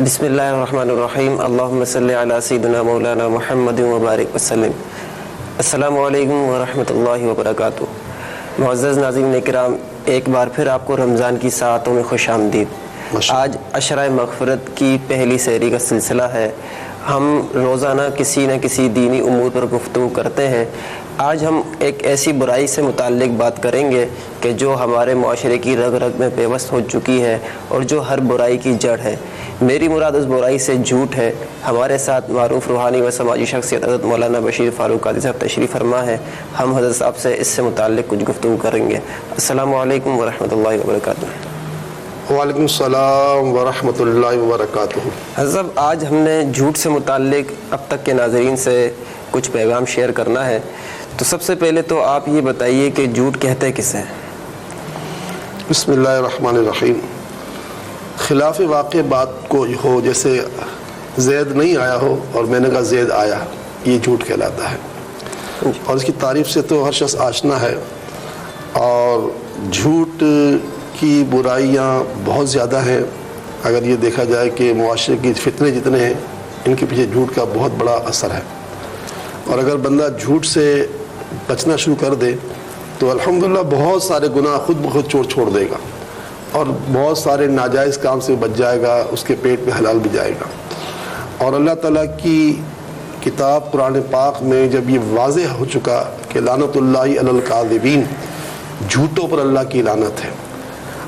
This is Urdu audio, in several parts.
بسم اللہ الرحمن الرحیم اللہم صلی علی سیدنا مولانا محمد وبارک وسلم۔ السلام علیکم ورحمۃ اللہ وبرکاتہ۔ معزز ناظرین کرام، ایک بار پھر آپ کو رمضان کی ساعتوں میں خوش آمدید۔ آج عشرہ مغفرت کی پہلی سحری کا سلسلہ ہے۔ ہم روزانہ کسی نہ کسی دینی امور پر گفتگو کرتے ہیں۔ آج ہم ایک ایسی برائی سے متعلق بات کریں گے کہ جو ہمارے معاشرے کی رگ رگ میں پیوست ہو چکی ہے اور جو ہر برائی کی جڑ ہے۔ میری مراد اس برائی سے جھوٹ ہے۔ ہمارے ساتھ معروف روحانی و سماجی شخصیت حضرت مولانا بشیر فاروق قادری صاحب تشریف فرما ہے۔ ہم حضرت صاحب سے اس سے متعلق کچھ گفتگو کریں گے۔ السلام علیکم ورحمۃ اللہ وبرکاتہ۔ وعلیکم السلام ورحمۃ اللہ وبرکاتہ۔ حضرت صاحب، آج ہم نے جھوٹ سے متعلق اب تک کے ناظرین سے کچھ پیغام شیئر کرنا ہے، تو سب سے پہلے تو آپ یہ بتائیے کہ جھوٹ کہتے کسے ہیں؟ بسم اللہ الرحمن الرحیم۔ خلاف واقع بات کو ہو، جیسے زید نہیں آیا ہو اور میں نے کہا زید آیا، یہ جھوٹ کہلاتا ہے۔ اور اس کی تعریف سے تو ہر شخص آشنا ہے، اور جھوٹ کی برائیاں بہت زیادہ ہیں۔ اگر یہ دیکھا جائے کہ معاشرے کی فتنے جتنے ہیں، ان کے پیچھے جھوٹ کا بہت بڑا اثر ہے۔ اور اگر بندہ جھوٹ سے بچنا شروع کر دے تو الحمدللہ بہت سارے گناہ خود بخود چھوڑ دے گا، اور بہت سارے ناجائز کام سے بچ جائے گا، اس کے پیٹ میں حلال بھی جائے گا۔ اور اللہ تعالیٰ کی کتاب قرآن پاک میں جب یہ واضح ہو چکا کہ لعنت اللہ علی الکاذبین، جھوٹوں پر اللہ کی لعنت ہے۔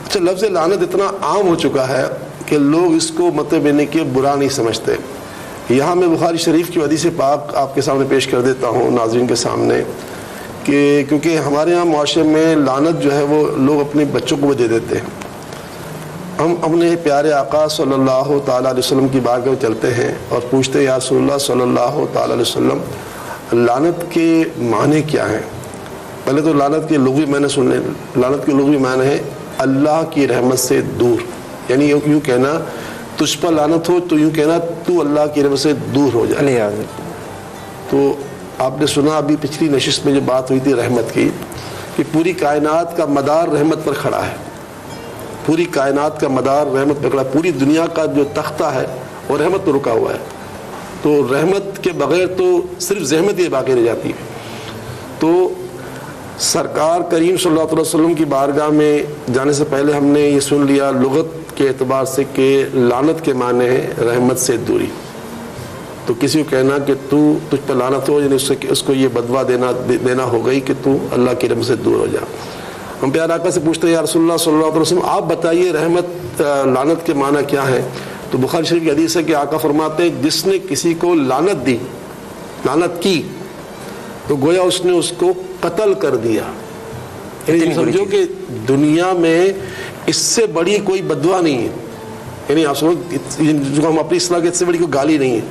اچھا، لفظ لعنت اتنا عام ہو چکا ہے کہ لوگ اس کو مطلب لینے کے برا نہیں سمجھتے۔ یہاں میں بخاری شریف کی حدیث پاک آپ کے سامنے پیش کر دیتا ہوں ناظرین کے سامنے، کہ کیونکہ ہمارے یہاں معاشرے میں لعنت جو ہے وہ لوگ اپنے بچوں کو بھی دے دیتے ہیں۔ ہم اپنے پیارے آقا صلی اللہ تعالیٰ علیہ وسلم کی بارگاہ میں چلتے ہیں اور پوچھتے ہیں یا رسول اللہ صلی اللہ تعالیٰ علیہ وسلم، لعنت کے معنی کیا ہیں؟ پہلے تو لعنت کے لغوی معنی سن لیں۔ لعنت کے لغوی معنی ہے اللہ کی رحمت سے دور، یعنی یوں کہنا تجھ پر لعنت ہو تو یوں کہنا تو اللہ کی رحمت سے دور ہو جائے۔ تو آپ نے سنا ابھی پچھلی نشست میں جو بات ہوئی تھی رحمت کی، کہ پوری کائنات کا مدار رحمت پر کھڑا ہے۔ پوری کائنات کا مدار رحمت پر کھڑا ہے، پوری دنیا کا جو تختہ ہے وہ رحمت پر رکا ہوا ہے۔ تو رحمت کے بغیر تو صرف زحمت ہی باقی رہ جاتی ہے۔ تو سرکار کریم صلی اللہ علیہ وسلم کی بارگاہ میں جانے سے پہلے ہم نے یہ سن لیا لغت کے اعتبار سے کہ لعنت کے معنی ہے رحمت سے دوری۔ تو کسی کو کہنا کہ تجھ پر لعنت ہو، یعنی اس کو یہ بدوا دینا ہو گئی کہ تو اللہ کی رحمت سے دور ہو جا۔ ہم پیارے آقا سے پوچھتے ہیں یا رسول اللہ صلی اللہ علیہ وسلم، آپ بتائیے رحمت لعنت کے معنی کیا ہے؟ تو بخاری شریف کی حدیث ہے کہ آقا فرماتے ہیں جس نے کسی کو لعنت دی، لعنت کی، تو گویا اس نے اس کو قتل کر دیا۔ یعنی سمجھو کہ دنیا میں اس سے بڑی کوئی بدوا نہیں ہے، یعنی آپ سمجھو جو ہم اپنی اصلاح کے اس سے بڑی کوئی گالی نہیں ہے۔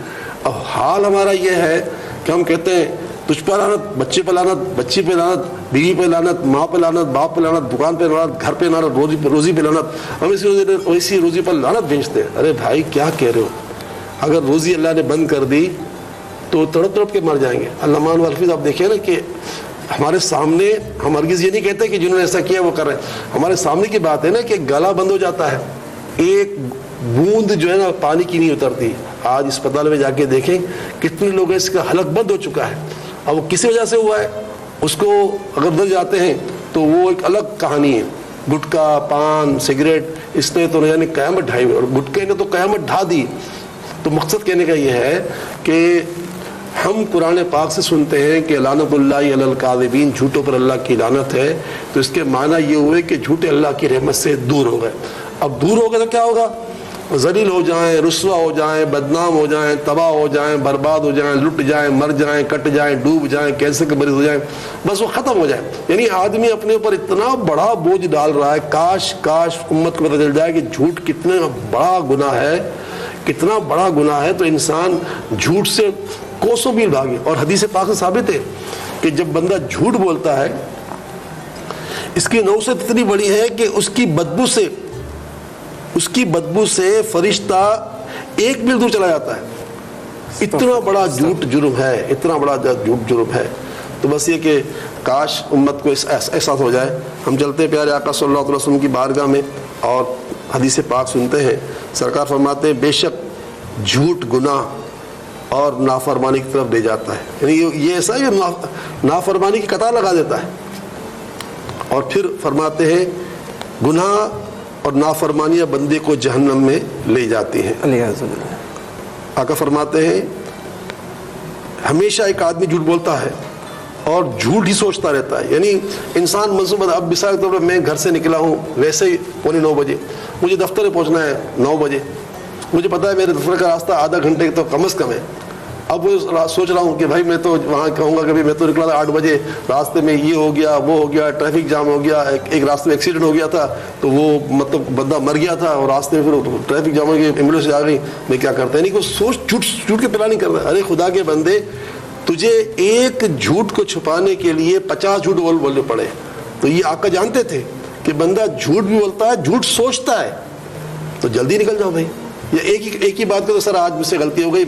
اب حال ہمارا یہ ہے کہ ہم کہتے ہیں تجھ پر لعنت، بچے پہ لعنت، بچی پہ لعنت، بیوی پہ لعنت، ماں پہ لعنت، باپ پہ لعنت، دکان پہ لعنت، گھر پہ لعنت، روزی پہ لعنت، ہم اسی روزی پر لعنت بھیجتے ہیں۔ ارے بھائی کیا کہہ رہے ہو؟ اگر روزی اللہ نے بند کر دی تو تڑپ تڑپ کے مر جائیں گے۔ علامہ الحفیظ آپ دیکھیں نا کہ ہمارے سامنے، ہم ہرگز یہ نہیں کہتے کہ جنہوں نے ایسا کیا وہ کر رہے ہیں، ہمارے سامنے کی بات ہے نا کہ گلا بند ہو جاتا ہے، ایک بوند جو ہے نا پانی کی نہیں اترتی۔ آج اسپتال میں جا کے دیکھیں کتنے لوگ اس کا حلق بند ہو چکا ہے، اب وہ کسی وجہ سے ہوا ہے اس کو اگر در جاتے ہیں تو وہ ایک الگ کہانی ہے۔ گٹکا، پان، سگریٹ، اس نے تو یعنی قیامت ڈھائی، اور گٹکے نے تو قیامت ڈھا دی۔ تو مقصد کہنے کا یہ ہے کہ ہم قرآن پاک سے سنتے ہیں کہ لعنت اللہ علی الکاذبین، جھوٹوں پر اللہ کی لعنت ہے، تو اس کے معنی یہ ہوئے کہ جھوٹے اللہ کی رحمت سے دور ہو گئے۔ اب دور ہو گئے تو کیا ہوگا؟ ذلیل ہو جائیں، رسوا ہو جائیں، بدنام ہو جائیں، تباہ ہو جائیں، برباد ہو جائیں، لٹ جائیں، مر جائیں، کٹ جائیں، ڈوب جائیں، کینسر کے مریض ہو جائیں، بس وہ ختم ہو جائے۔ یعنی آدمی اپنے اوپر اتنا بڑا بوجھ ڈال رہا ہے، کاش امت کو پتہ چل جائے کہ جھوٹ کتنا بڑا گناہ ہے، کتنا بڑا گناہ ہے، تو انسان جھوٹ سے کوسوں میل بھاگے۔ اور حدیث پاک سے ثابت ہے کہ جب بندہ جھوٹ بولتا ہے اس کی نوست اتنی بڑی ہے کہ اس کی بدبو سے فرشتہ 1 میل دور چلا جاتا ہے۔ اتنا بڑا جھوٹ جرم ہے، اتنا بڑا جھوٹ جرم ہے۔ تو بس یہ کہ کاش امت کو احساس ہو جائے۔ ہم چلتے پیارے آقا صلی اللہ علیہ وسلم کی بارگاہ میں اور حدیث پاک سنتے ہیں، سرکار فرماتے ہیں بے شک جھوٹ گناہ اور نافرمانی کی طرف لے جاتا ہے. یعنی یہ ایسا ہے نافرمانی کی قطع لگا دیتا ہے. اور پھر فرماتے ہیں گناہ اور نافرمانیاں بندے کو جہنم میں لے جاتی ہیں. آقا فرماتے ہیں ہمیشہ ایک آدمی جھوٹ بولتا ہے اور جھوٹ ہی سوچتا رہتا ہے. یعنی انسان منصوبہ، اب مثال کے طور پر میں گھر سے نکلا ہوں ویسے ہی 8:45 بجے، مجھے دفتر پہنچنا ہے 9 بجے، مجھے پتا ہے میرے دفتر کا راستہ آدھا گھنٹے تو کم از کم ہے. اب وہ سوچ رہا ہوں کہ بھائی میں تو وہاں کہوں گا کہ میں تو نکلا تھا 8 بجے، راستے میں یہ ہو گیا وہ ہو گیا، ٹریفک جام ہو گیا، ایک راستے میں ایکسیڈنٹ ہو گیا تھا تو وہ مطلب بندہ مر گیا تھا اور راستے میں پھر ٹریفک جام ہو گیا، ایمبولینس آ گئی، میں کیا کرتا ہے. نہیں کوئی سوچ جھوٹ کے پلاننگ کرتا ہے. ارے خدا کے بندے، تجھے ایک جھوٹ کو چھپانے کے لیے 50 جھوٹ بولنے پڑے. تو یہ آقا جانتے تھے کہ بندہ جھوٹ بھی بولتا ہے، جھوٹ سوچتا ہے، تو جلدی نکل جاؤ بھائی. یا ایک ہی بات کو تو سر آج مجھ سے غلطی ہو گئی،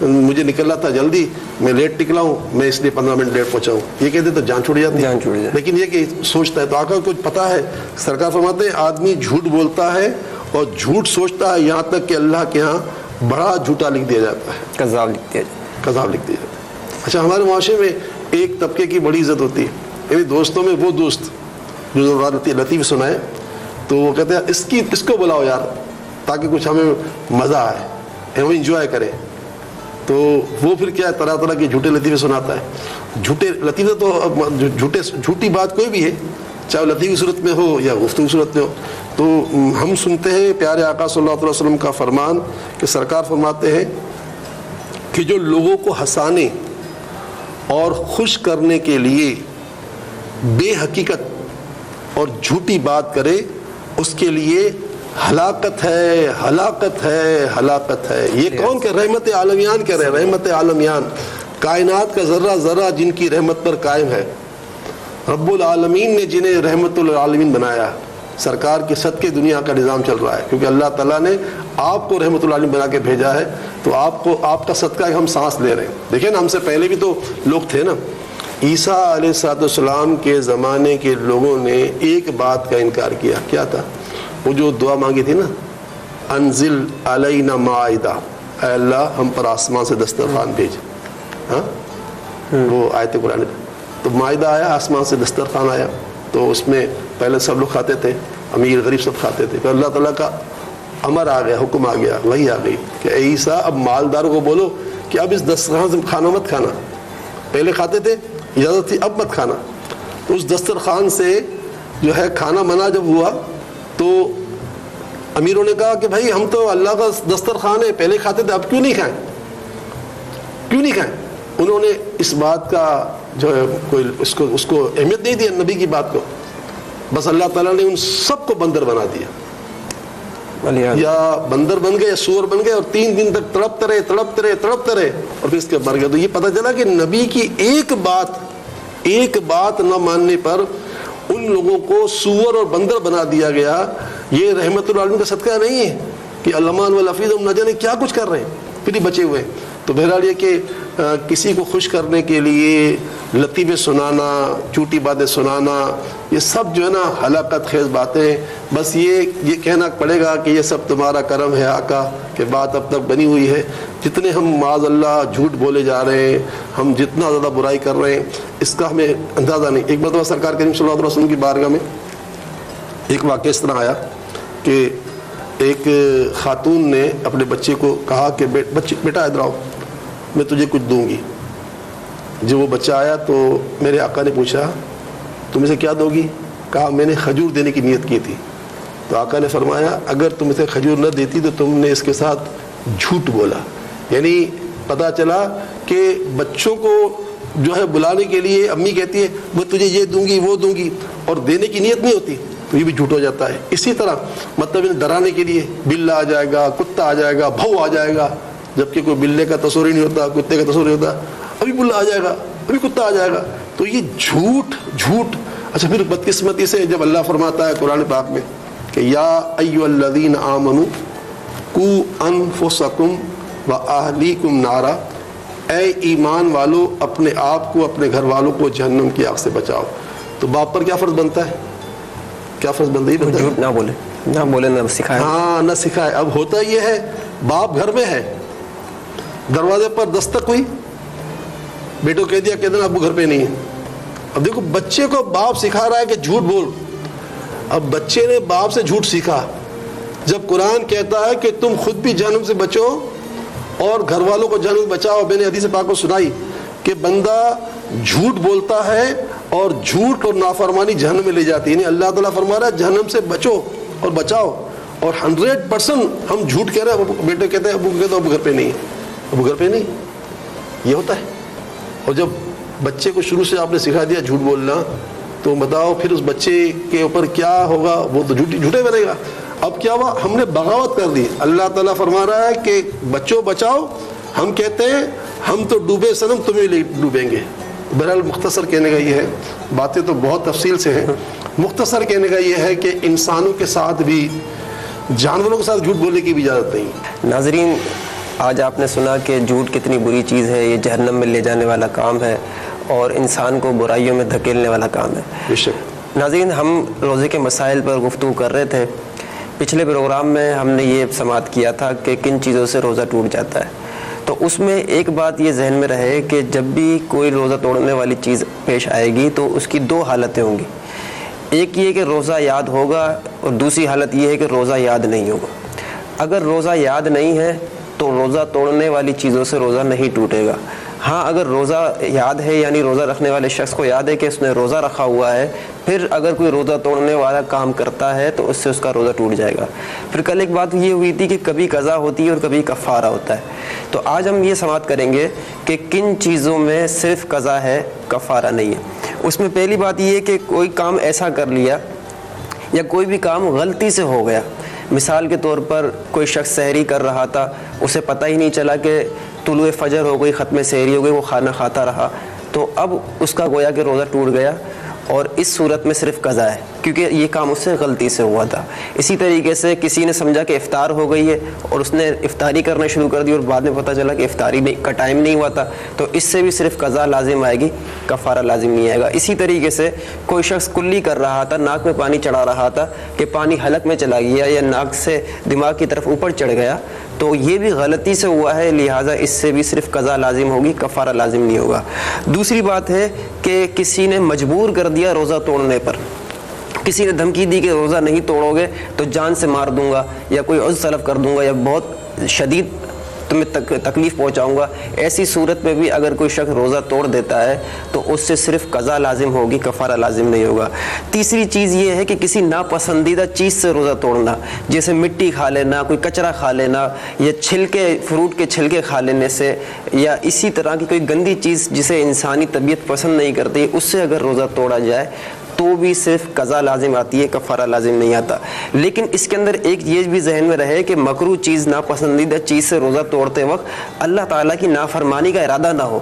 مجھے نکلنا تھا جلدی، میں لیٹ نکلا ہوں، میں اس لیے 15 منٹ لیٹ پہنچا ہوں، یہ کہتے تو جان چھوڑ جاتی ہے. لیکن یہ کہ سوچتا ہے. تو آقا کو پتا ہے، سرکار فرماتے ہیں آدمی جھوٹ بولتا ہے اور جھوٹ سوچتا ہے، یہاں تک کہ اللہ کے ہاں بڑا جھوٹا لکھ دیا جاتا ہے، کذاب لکھ دیا جاتا ہے. کذاب لکھ دیا جاتا ہے. اچھا، ہمارے معاشرے میں ایک طبقے کی بڑی عزت ہوتی ہے. یعنی دوستوں میں وہ دوست جو لطیف سنائے تو وہ کہتے ہیں اس کو بلاؤ یار تاکہ کچھ ہمیں مزہ آئے، ہم انجوائے کریں. تو وہ پھر کیا طرح طرح کے جھوٹے لطیفے سناتا ہے. جھوٹے لطیفے تو جھوٹی بات کوئی بھی ہے، چاہے لطیفی صورت میں ہو یا گفتگو صورت میں ہو. تو ہم سنتے ہیں پیارے آقا صلی اللہ علیہ وسلم کا فرمان کہ سرکار فرماتے ہیں کہ جو لوگوں کو ہنسانے اور خوش کرنے کے لیے بے حقیقت اور جھوٹی بات کرے، اس کے لیے ہلاکت ہے، ہلاکت ہے، ہلاکت ہے. یہ کون کہ رحمت عالمیان کہہ رہے ہیں، رحمت عالمیان، کائنات کا ذرہ ذرہ جن کی رحمت پر قائم ہے. رب العالمین نے جنہیں رحمت العالمین بنایا، سرکار کے صدقے دنیا کا نظام چل رہا ہے، کیونکہ اللہ تعالیٰ نے آپ کو رحمت العالمین بنا کے بھیجا ہے. تو آپ کا صدقہ ہے کہ ہم سانس لے رہے ہیں. دیکھیں نا، ہم سے پہلے بھی تو لوگ تھے نا. عیسیٰ علیہ السلام کے زمانے کے لوگوں نے ایک بات کا انکار کیا. کیا تھا؟ وہ جو دعا مانگی تھی نا، انزل علینا مائدہ، اے اللہ ہم پر آسمان سے دسترخوان بھیج. ہاں، وہ آیت قرآن. تو مائدہ آیا، آسمان سے دسترخوان آیا. تو اس میں پہلے سب لوگ کھاتے تھے، امیر غریب سب کھاتے تھے. پھر اللہ تعالیٰ کا امر آ گیا، حکم آ گیا، وہی آ گئی کہ اے عیسیٰ اب مالداروں کو بولو کہ اب اس دسترخوان سے کھانا مت کھانا. پہلے کھاتے تھے، اجازت تھی، اب مت کھانا. تو اس دسترخوان سے جو ہے کھانا منع جب ہوا تو امیروں نے کہا کہ بھائی ہم تو اللہ کا دسترخوان ہے، پہلے کھاتے تھے، اب کیوں نہیں کھائیں، کیوں نہیں کھائیں. انہوں نے اس بات کا جو ہے کوئی اس کو اہمیت نہیں دی نبی کی بات کو. بس اللہ تعالیٰ نے ان سب کو بندر بنا دیا، یا بندر بن گئے یا سور بن گئے، اور 3 دن تک تڑپتے رہے اور پھر اس کے مر گئے. تو یہ پتہ چلا کہ نبی کی ایک بات نہ ماننے پر ان لوگوں کو سور اور بندر بنا دیا گیا. یہ رحمت العالمین کا صدقہ نہیں ہے کہ علمان والحفیظ ہم نہ جانے کیا کچھ کر رہے ہیں، پھر ہی بچے ہوئے. تو بہرحال یہ کہ کسی کو خوش کرنے کے لیے لطیفے سنانا، جھوٹی باتیں سنانا، یہ سب جو ہے نا ہلاکت خیز باتیں. بس یہ کہنا پڑے گا کہ یہ سب تمہارا کرم ہے آقا کہ بات اب تک بنی ہوئی ہے. جتنے ہم معاذ اللہ جھوٹ بولے جا رہے ہیں، ہم جتنا زیادہ برائی کر رہے ہیں، اس کا ہمیں اندازہ نہیں. ایک مرتبہ سرکار کریم صلی اللہ علیہ وسلم کی بارگاہ میں ایک واقعہ اس طرح آیا کہ ایک خاتون نے اپنے بچے کو کہا کہ بیٹا ادھر آؤ، میں تجھے کچھ دوں گی. جب وہ بچہ آیا تو میرے آقا نے پوچھا تم اسے کیا دو گی؟ کہا میں نے کھجور دینے کی نیت کی تھی. تو آقا نے فرمایا اگر تم اسے کھجور نہ دیتی تو تم نے اس کے ساتھ جھوٹ بولا. یعنی پتہ چلا کہ بچوں کو جو ہے بلانے کے لیے امی کہتی ہے میں تجھے یہ دوں گی وہ دوں گی، اور دینے کی نیت نہیں ہوتی، تو یہ بھی جھوٹ ہو جاتا ہے. اسی طرح مطلب انہیں ڈرانے کے لیے بلّا آ جائے گا، کتا آ جائے گا، بھو آ جائے گا، جبکہ کوئی بلے کا تصور ہی نہیں ہوتا، کتے کا تصور نہیں ہوتا، ابھی بلّا آ جائے گا، ابھی کتا آ جائے گا. تو یہ جھوٹ. اچھا، پھر بدقسمتی سے جب اللہ فرماتا ہے قرآن پاک میں کہ یا ایھا الذین آمنوا قوا انفسکم واہلیکم نارا، اے ایمان والو اپنے آپ کو اپنے گھر والوں کو جہنم کی آگ سے بچاؤ. تو باپ پر کیا فرض بنتا ہے؟ کیا فرض بنتا ہے؟ جھوٹ نہ بولے، نہ بولے نہ سکھائے. ہاں نہ سکھائے. اب ہوتا یہ ہے باپ گھر میں ہے, دروازے پر دستک ہوئی, بیٹو کہہ دیا کہ ابو گھر پہ نہیں ہے. اب دیکھو بچے کو باپ سکھا رہا ہے کہ جھوٹ بول. اب بچے نے باپ سے جھوٹ سیکھا. جب قرآن کہتا ہے کہ تم خود بھی جہنم سے بچو اور گھر والوں کو جہنم سے بچاؤ, میں نے حدیث پاک کو سنائی کہ بندہ جھوٹ بولتا ہے اور جھوٹ اور نافرمانی جہنم میں لے جاتی ہے. یعنی اللہ تعالیٰ فرما رہا ہے جہنم سے بچو اور بچاؤ. اور 100% ہم جھوٹ کہہ رہے ہیں. بیٹے کہتے ہیں ابو کہتے ابو گھر پہ نہیں ہے, ابو گھر پہ نہیں, یہ ہوتا ہے. اور جب بچے کو شروع سے آپ نے سکھا دیا جھوٹ بولنا, تو بتاؤ پھر اس بچے کے اوپر کیا ہوگا, وہ تو جھوٹے بنے گا. اب کیا ہوا, ہم نے بغاوت کر دی. اللہ تعالیٰ فرما رہا ہے کہ بچوں بچاؤ, ہم کہتے ہیں ہم تو ڈوبے صنم تمہیں لے ڈوبیں گے. بہرحال مختصر کہنے کا یہ ہے, باتیں تو بہت تفصیل سے ہیں, مختصر کہنے کا یہ ہے کہ انسانوں کے ساتھ بھی جانوروں کے ساتھ جھوٹ بولنے کی بھی اجازت نہیں. ناظرین, آج آپ نے سنا کہ جھوٹ کتنی بری چیز ہے, یہ جہنم میں لے جانے والا کام ہے اور انسان کو برائیوں میں دھکیلنے والا کام ہے. بے شک. ناظرین, ہم روزے کے مسائل پر گفتگو کر رہے تھے. پچھلے پروگرام میں ہم نے یہ سماعت کیا تھا کہ کن چیزوں سے روزہ ٹوٹ جاتا ہے. تو اس میں ایک بات یہ ذہن میں رہے کہ جب بھی کوئی روزہ توڑنے والی چیز پیش آئے گی تو اس کی دو حالتیں ہوں گی. ایک یہ کہ روزہ یاد ہوگا اور دوسری حالت یہ ہے کہ روزہ یاد نہیں ہوگا. اگر روزہ یاد نہیں ہے تو روزہ توڑنے والی چیزوں سے روزہ نہیں ٹوٹے گا. ہاں اگر روزہ یاد ہے, یعنی روزہ رکھنے والے شخص کو یاد ہے کہ اس نے روزہ رکھا ہوا ہے, پھر اگر کوئی روزہ توڑنے والا کام کرتا ہے تو اس سے اس کا روزہ ٹوٹ جائے گا. پھر کل ایک بات یہ ہوئی تھی کہ کبھی قضا ہوتی ہے اور کبھی کفارہ ہوتا ہے. تو آج ہم یہ سماعت کریں گے کہ کن چیزوں میں صرف قضا ہے, کفارہ نہیں ہے. اس میں پہلی بات یہ ہے کہ کوئی کام ایسا کر لیا یا کوئی بھی کام غلطی سے ہو گیا. مثال کے طور پر کوئی شخص سحری کر رہا تھا, اسے پتہ ہی نہیں چلا کہ طلوع فجر ہو گئی, ختم سحری ہو گئی, وہ کھانا کھاتا رہا, تو اب اس کا گویا کہ روزہ ٹوٹ گیا. اور اس صورت میں صرف قضا ہے کیونکہ یہ کام اس سے غلطی سے ہوا تھا. اسی طریقے سے کسی نے سمجھا کہ افطار ہو گئی ہے اور اس نے افطاری کرنا شروع کر دی اور بعد میں پتہ چلا کہ افطاری کا ٹائم نہیں ہوا تھا, تو اس سے بھی صرف قضا لازم آئے گی, کفارہ لازم نہیں آئے گا. اسی طریقے سے کوئی شخص کلی کر رہا تھا, ناک میں پانی چڑھا رہا تھا کہ پانی حلق میں چلا گیا یا ناک سے دماغ کی طرف اوپر چڑھ گیا, تو یہ بھی غلطی سے ہوا ہے, لہٰذا اس سے بھی صرف قضا لازم ہوگی, کفارہ لازم نہیں ہوگا. دوسری بات ہے کہ کسی نے مجبور کر دیا روزہ توڑنے پر, کسی نے دھمکی دی کہ روزہ نہیں توڑو گے تو جان سے مار دوں گا یا کوئی عذر طلب کر دوں گا یا بہت شدید تمہیں تکلیف پہنچاؤں گا. ایسی صورت میں بھی اگر کوئی شخص روزہ توڑ دیتا ہے تو اس سے صرف قضا لازم ہوگی, کفارہ لازم نہیں ہوگا. تیسری چیز یہ ہے کہ کسی ناپسندیدہ چیز سے روزہ توڑنا, جیسے مٹی کھا لینا, کوئی کچرا کھا لینا, یا چھلکے, فروٹ کے چھلکے کھا لینے سے, یا اسی طرح کی کوئی گندی چیز جسے انسانی طبیعت پسند نہیں کرتی, اس سے اگر روزہ توڑا جائے تو بھی صرف قضا لازم آتی ہے, کفارہ لازم نہیں آتا. لیکن اس کے اندر ایک یہ بھی ذہن میں رہے کہ مکروہ چیز, ناپسندیدہ چیز سے روزہ توڑتے وقت اللہ تعالیٰ کی نافرمانی کا ارادہ نہ ہو.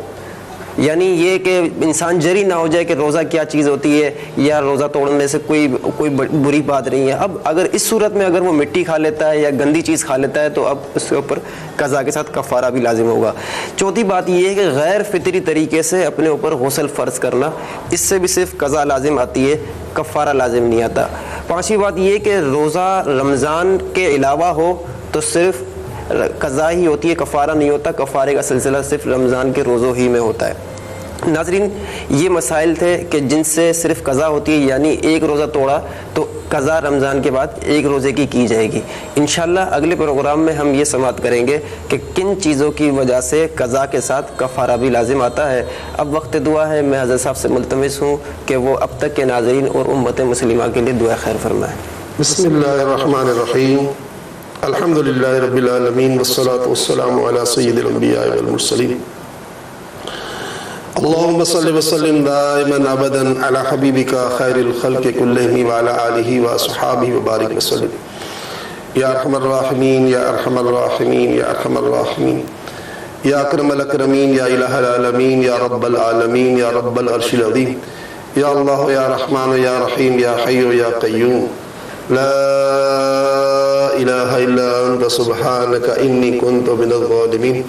یعنی یہ کہ انسان جری نہ ہو جائے کہ روزہ کیا چیز ہوتی ہے یا روزہ توڑنے سے کوئی بری بات نہیں ہے. اب اگر اس صورت میں اگر وہ مٹی کھا لیتا ہے یا گندی چیز کھا لیتا ہے تو اب اس کے اوپر قضا کے ساتھ کفارہ بھی لازم ہوگا. چوتھی بات یہ ہے کہ غیر فطری طریقے سے اپنے اوپر غسل فرض کرنا, اس سے بھی صرف قضا لازم آتی ہے, کفارہ لازم نہیں آتا. پانچویں بات یہ کہ روزہ رمضان کے علاوہ ہو تو صرف قضا ہی ہوتی ہے, کفارہ نہیں ہوتا. کفارے کا سلسلہ صرف رمضان کے روزوں ہی میں ہوتا ہے. ناظرین, یہ مسائل تھے کہ جن سے صرف قضا ہوتی ہے, یعنی ایک روزہ توڑا تو قضا رمضان کے بعد ایک روزے کی جائے گی. انشاءاللہ اگلے پروگرام میں ہم یہ سماعت کریں گے کہ کن چیزوں کی وجہ سے قضا کے ساتھ کفارہ بھی لازم آتا ہے. اب وقت دعا ہے, میں حضرت صاحب سے ملتمس ہوں کہ وہ اب تک کے ناظرین اور امت مسلمہ کے لیے دعا خیر فرمائیں. بسم اللہ الرحمن الرحیم. الحمد للہ رب العالمین والصلاة والسلام علی سید الانبیاء والمرسلین. اللهم صل وسلم دائما ابدا على حبيبك خير الخلق كلهم وعلى آله واصحابه وبارك وسلم. يا ارحم الراحمين يا ارحم الراحمين يا ارحم الراحمين يا اکرم الاکرمین یا الہ العالمین یا رب العالمین یا رب العرش العظیم. یا اللہ یا رحمان یا رحیم یا حی یا قیوم لا الہ الا انت سبحانک انی کنت من الظالمین.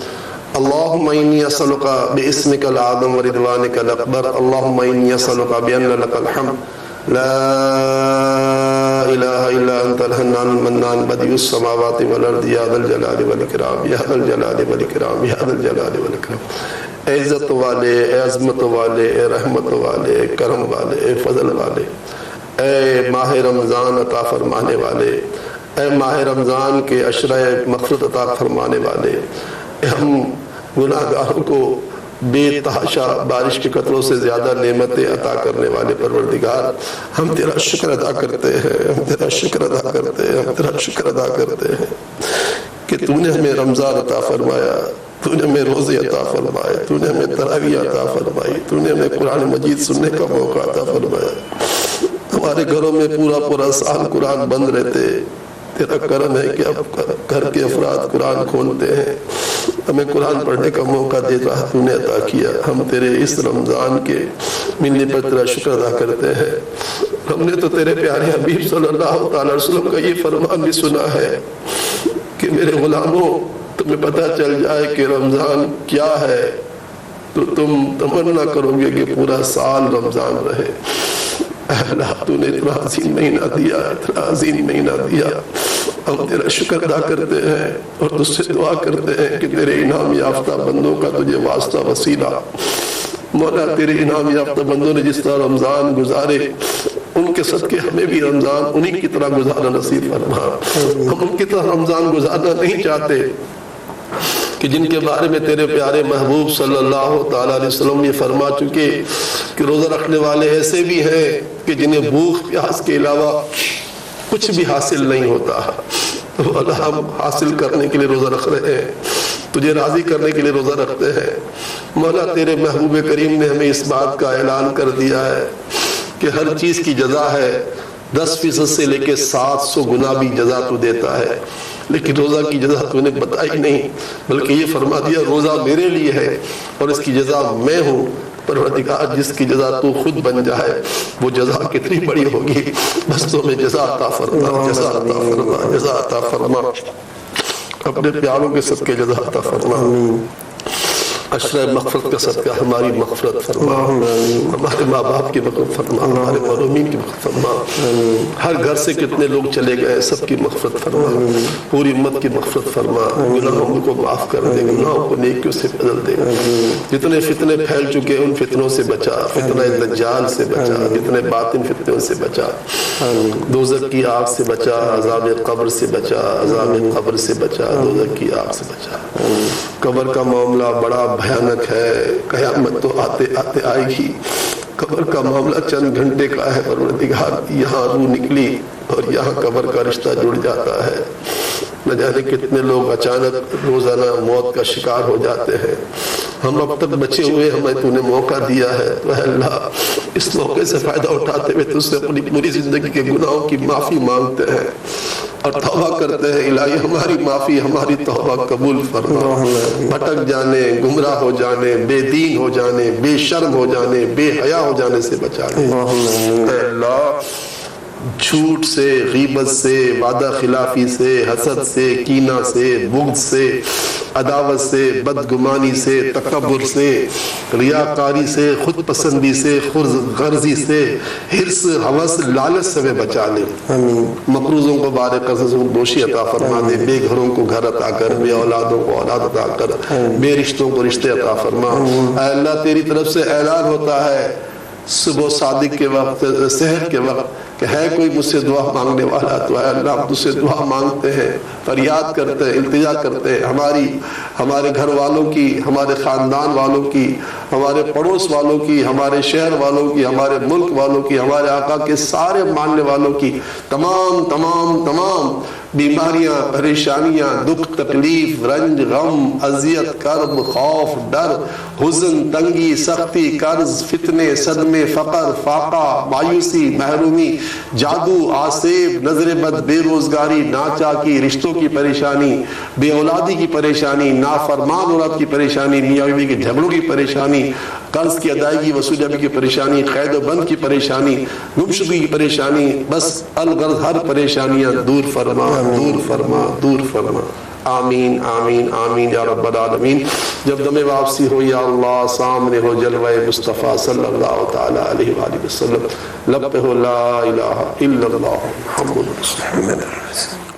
اللهم إني أسألك باسمك الأعظم ورضوانك الأكبر. اللهم إني أسألك بأن لك الحمد لا الہ الا انت الحنان المنان بدیع السماوات والارض یا ذا الجلال والاکرام یا ذا الجلال والاکرام یا ذا الجلال والاکرام۔ اے عزت والے، اے عظمت والے، اے رحمت والے، اے کرم والے، اے فضل والے، اے ماہ رمضان عطا فرمانے والے، اے ماہ رمضان کے عشرہ مغفرت عطا فرمانے والے، اے ہم گناہ گاروں کو بے تحاشا بارش کے قطروں سے زیادہ نعمتیں عطا کرنے والے پروردگار، ہم تیرا شکر ادا کرتے ہیں، ہم تیرا شکر ادا کرتے ہیں، ہم تیرا شکر ادا کرتے ہیں کہ تو نے ہمیں رمضان عطا فرمایا، تو نے ہمیں روزے عطا فرمائے، تو نے ہمیں تراویح عطا فرمائی، تو نے ہمیں قرآن مجید سننے کا موقع عطا فرمایا۔ ہمارے گھروں میں پورا سال قرآن بند رہتے، تیرا کرم ہے کہ اب گھر کے افراد قرآن کھولتے ہیں، ہمیں قرآن پڑھنے کا موقع دے رہا تو نے عطا کیا۔ ہم تیرے اس رمضان کے ملنے پر تیرا شکر ادا کرتے ہیں۔ ہم نے تو تیرے پیارے حبیب صلی اللہ علیہ وسلم کا یہ فرمان بھی سنا ہے کہ میرے غلاموں، تمہیں پتہ چل جائے کہ رمضان کیا ہے تو تم تمنا کرو گے کہ پورا سال رمضان رہے۔ اے اللہ، تو نے اتنا عظیم مہینہ دیا، اتنا عظیم مہینہ دیا، ہم تیرا شکر ادا کرتے ہیں اور تجھ سے دعا کرتے ہیں کہ تیرے انعام یافتہ بندوں کا تجھے واسطہ وسیلہ مولا، تیرے انعام یافتہ بندوں نے جس طرح رمضان گزارے ان کے صدقے ہمیں بھی رمضان انہی کی طرح گزارنا نصیب فرما۔ ہم ان کی طرح رمضان گزارنا نہیں چاہتے کہ جن کے بارے میں تیرے پیارے محبوب صلی اللہ تعالیٰ علیہ وسلم یہ فرما چکے کہ روزہ رکھنے والے ایسے بھی ہیں کہ جنہیں بھوک پیاس کے علاوہ کچھ بھی حاصل نہیں ہوتا۔ تو اللہ، ہم حاصل کرنے کے لیے روزہ رکھ رہے ہیں، تجھے راضی کرنے کے لیے روزہ رکھتے ہیں۔ مولا، تیرے محبوب کریم نے ہمیں اس بات کا اعلان کر دیا ہے کہ ہر چیز کی جزا ہے، 10% سے لے کے 700 گنا بھی جزا تو دیتا ہے، لیکن روزہ کی جزا تو نے بتائی نہیں، بلکہ یہ فرما دیا روزہ میرے لیے ہے اور اس کی جزا میں ہوں۔ پروردگار، جس کی جزا تو خود بن جائے وہ جزا کتنی بڑی ہوگی، بس تو ہمیں جزا عطا فرما، جزا عطا فرما، جزا عطا فرما، اپنے پیاروں کے صدقے جزا عطا فرما۔ عشرہ مغفرت کا صدقہ ہماری مغفرت فرما، ہمارے ماں باپ کی مغفرت فرما، ہمارے معلومین کی مغفرت فرما، ہر گھر سے کتنے لوگ چلے گئے سب کی مغفرت فرما، پوری امت کی مغفرت فرما، گناہوں کو معاف کر دے، گناہوں کو نیکیوں سے بدل دے، جتنے فتنے پھیل چکے ان فتنوں سے بچا، فتنہ دجال سے بچا، جتنے باطن فتنوں سے بچا، دوزخ کی آگ سے بچا، عذاب قبر سے بچا، عذاب قبر سے بچا، دوزخ کی آگ سے بچا۔ قبر کا معاملہ بڑا بھیانک ہے، قیامت تو آتے آتے آئے گی، قبر کا معاملہ چند گھنٹے کا ہے پروردگار، یہاں روح نکلی اور یہاں قبر کا رشتہ جڑ جاتا ہے۔ نہ جانے کتنے لوگ اچانک روزانہ موت کا شکار ہو جاتے ہیں، ہم اب تک بچے ہوئے، ہمیں تو نے موقع دیا ہے، تو اے اللہ اس موقع سے فائدہ اٹھاتے ہوئے تجھ سے اپنی پوری زندگی کے گناہوں کی معافی مانگتے ہیں اور توبہ کرتے ہیں۔ الہی ہماری معافی، ہماری توبہ قبول فرما، بھٹک جانے، گمراہ ہو جانے، بے دین ہو جانے، بے شرم ہو جانے، بے حیا ہو جانے سے بچا لے۔ اے اللہ، جھوٹ سے، غیبت سے، وعدہ خلافی سے، حسد سے، کینہ سے، بغض سے، عداوت سے، بدگمانی سے، تکبر سے، ریاکاری سے، خود پسندی سے، غرضی سے، حرص، ہوس، لالچ سے بچا لے۔ مقروضوں کو بارے قرض دوشی عطا فرما دے، بے گھروں کو گھر عطا کر، بے اولادوں کو اولاد عطا کر، بے رشتوں کو رشتے عطا فرما۔ اے اللہ، تیری طرف سے اعلان ہوتا ہے صبح صادق کے وقت، سحر کے وقت کہ ہے کوئی مجھ سے دعا مانگنے والا، تو اے اللہ ہم تجھ سے دعا مانگتے ہیں، فریاد کرتے ہیں، التجا کرتے ہیں، ہمارے گھر والوں کی، ہمارے خاندان والوں کی، ہمارے پڑوس والوں کی، ہمارے شہر والوں کی، ہمارے ملک والوں کی، ہمارے آقا کے سارے ماننے والوں کی تمام بیماریاں، پریشانیاں، دکھ، تکلیف، رنج، غم، اذیت، کرب، خوف، ڈر، حزن، تنگی، سختی، قرض، فتنے، صدمے، فقر، فاقہ، مایوسی، محرومی، جادو، آسیب، نظر بد، بے روزگاری، ناچاکی، رشتوں کی پریشانی، بے اولادی کی پریشانی، نافرمان اولاد کی پریشانی، میاں بیوی کے جھگڑوں کی پریشانی، قرض کی ادائیگی، وصولیابی کی پریشانی، قید و بند کی پریشانی، گمشدگی کی پریشانی، بس الغرض ہر پریشانیاں دور فرما، دور فرما، دور فرما۔ آمین آمین آمین یا رب العالمین. جب دم واپسی ہو یا اللہ سامنے ہو جلوہ مصطفیٰ صلی اللہ تعالی علیہ وآلہ وسلم، لب پہ ہو لا الہ الا اللہ محمد رسول اللہ.